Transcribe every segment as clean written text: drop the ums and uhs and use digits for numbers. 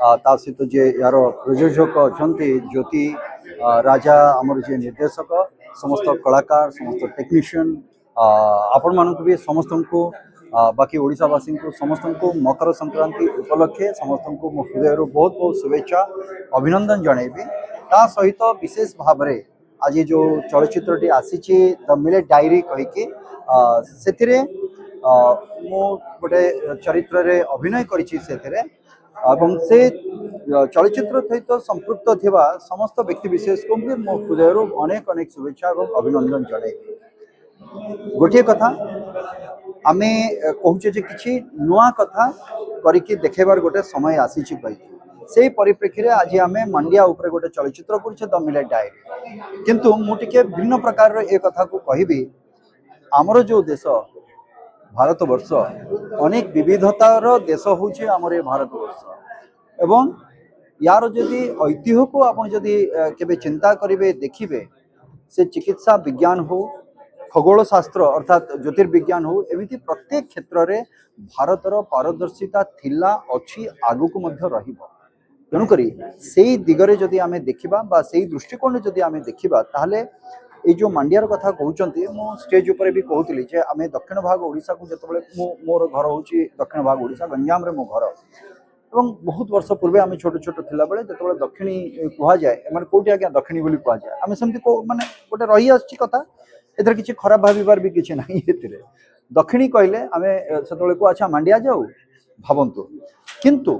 ता सहित जे यार प्रयोजक अच्छा ज्योति राजा आमर जे निर्देशक समस्त कलाकार समस्त टेक्नीशियन आपण मानक भी समस्त को बाकी ओडावासी को समस्त को मकर संक्रांति उपलक्षे समस्त को मो हृदय बहुत बहुत शुभेच्छा अभिनंदन जनइबी ता सहित विशेष भाव में आज जो चलचित्रटी आसी द मिलेट डायरी कहीकि से गोटे चरित्र रे अभिनय करिछि सेथिरे एवं से चलचित्र सहित संपृक्त थिबा समस्त व्यक्ति विशेष को भी मो हृदय अनेक अनेक शुभेच्छा और अभिनंदन जणाई गोटे कथा आमे कहूचे जे किछि नुआ कथा करिकि देखेबार गोटे समय आसीछि कहि से परिप्रेक्षी आज आमे मंडिया उपरे गोटे चलचित्र करछे द मिलेट डायरी किंतु मु टिके भिन्न प्रकार रो ए कथा को कहिबी हमरो जो देश भारत वर्ष अनेक विविधतार देश होचे हमर ए भारत वर्ष एवं यार जदि ऐतिह्य को आपण जदि केबे चिंता करिवे देखिबे से चिकित्सा विज्ञान हो खगोल शास्त्र अर्थात ज्योतिर्विज्ञान हो एमिति प्रत्येक क्षेत्र रे भारतर पारदर्शिता थिला अछि आगु को मध्य रहिबो तेणुकरी से दिगरे जदि आमे देखिबा बा से दृष्टिकोण जदि आमे देखिबा ताहले ये जो मांडियार कथा कहउचंती मो स्टेज ऊपर भी कहउतली जे आमे दक्षिण भाग ओडिसा को जतबेले मोर घर होची दक्षिण भाग ओडिसा गंजाम रे मो घर एवं बहुत वर्ष पूर्वे आमे छोट छोट थिला बेले जतबेले दक्षिणी कुहा जाय माने कोठी आज्ञा दक्षिणी बोली कुहा जाय आमे सेमति को माने गोटे रही आछि कथा एथर किछि खराब भाबिबार भी किछि नाही एथिरे दक्षिणी कहले आमे सेतबेले को अच्छा मांडिया जाऊ भाबंतु किंतु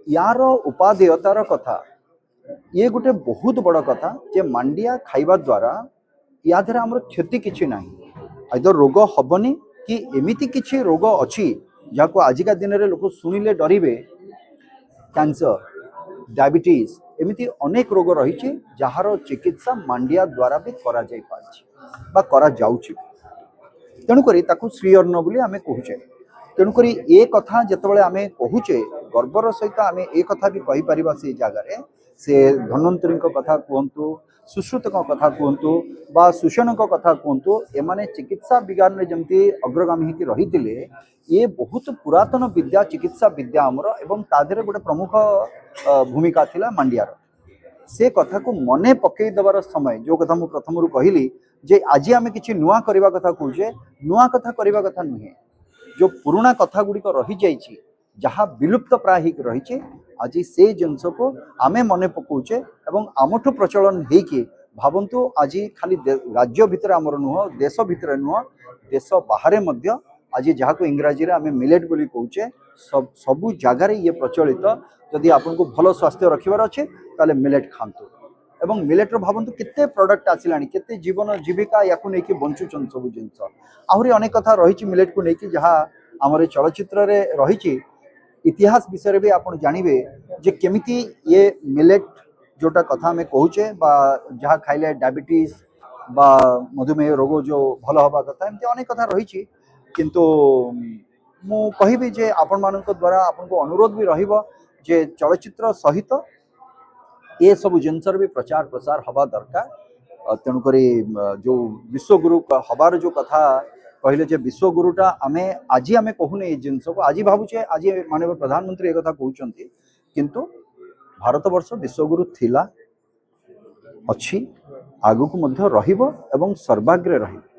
यार उपादेयतार कथा ये गोटे बहुत बड़ कथा जे मांडिया खाइबा द्वारा या धरे हमर क्षति किछि नाही आइदर रोग हबनी कि एमिति किछि रोग अछि जाको आजिका दिन रे लोक सुनिले डरिबे कैंसर डायबिटीज एमिति अनेक रोग रही जार चिकित्सा मांडिया द्वारा भी करा जाई पाछि बा करा जाउछि तेणुकरी ताकू श्री अन्न बोली आमे कहूचे तेणुकरी ए कथा जतबेले आमे कहूचे गर्वर सहित आमे ए कथा भी कहि परिबा से जगह रे से धन्वंतरी कथा कहतु सुश्रुत कथा कहतु बा सुषण कथा कहतु एमाने चिकित्सा विज्ञान में जमती अग्रगामी होकर रही ये बहुत पुरातन विद्या चिकित्सा विद्या आमर एवं तादेर गोटे प्रमुख भूमिका थिला मांडियार से कथा को मने पकई देवार समय जो कथा मु प्रथम कहली जे आज आम किसी नुआ करने कथा कहे नुआ कथा करने कथा नुहे जो पुराना कथा गुड़िक रही जाइए जहाँ विलुप्त प्राय रही आज से जिनस को आमे मने पकाउचे एवं आमठू प्रचलन होगी भावंतु आज खाली राज्य भितर आमर नुह देश भितर नुह देश बाहर मध्य आज जहाँ को इंग्राजी रे आमे मिलेट बोली कहूचे सबू जगार ये प्रचलित जदि आपन को भल स्वास्थ्य रखिबार अच्छे ताले मिलेट खातु एवं मिलेट भावंतु केते प्रोडक्ट आसिलानी केते जीवन जीविका याकू नेकी बंचुचन सब जिनस आहुरी अनेक कथा रही मिलेट को नेकी जहाँ आमर चलचित्र रे रही इतिहास विषय भी आप जानवे जे केमिति ये मिलेट जोटा कथा में कहूचे बा जहाँ खाइले डायबिटीज बा मधुमेह रोग जो भल हवा कथा एमती अनेक कथा रही किंतु मु कहिबी जे आपण मानक द्वारा आपन को अनुरोध भी रहिबो जे चलचित्र सहित ये सब जिनसर भी प्रचार प्रसार हवा दरकार तेणुकरी जो विश्वगुरु हबार जो कथा कहले जे विश्वगुरुटा आमे आज आमे कहूने ये जिनस को आज भावुचे आज माननीय प्रधानमंत्री एक कथा कहउचंती किंतु भारत वर्ष विश्वगुरु थिला अछि आगु को मध्य रहिबो एवं सर्वाग्रे रहिबो।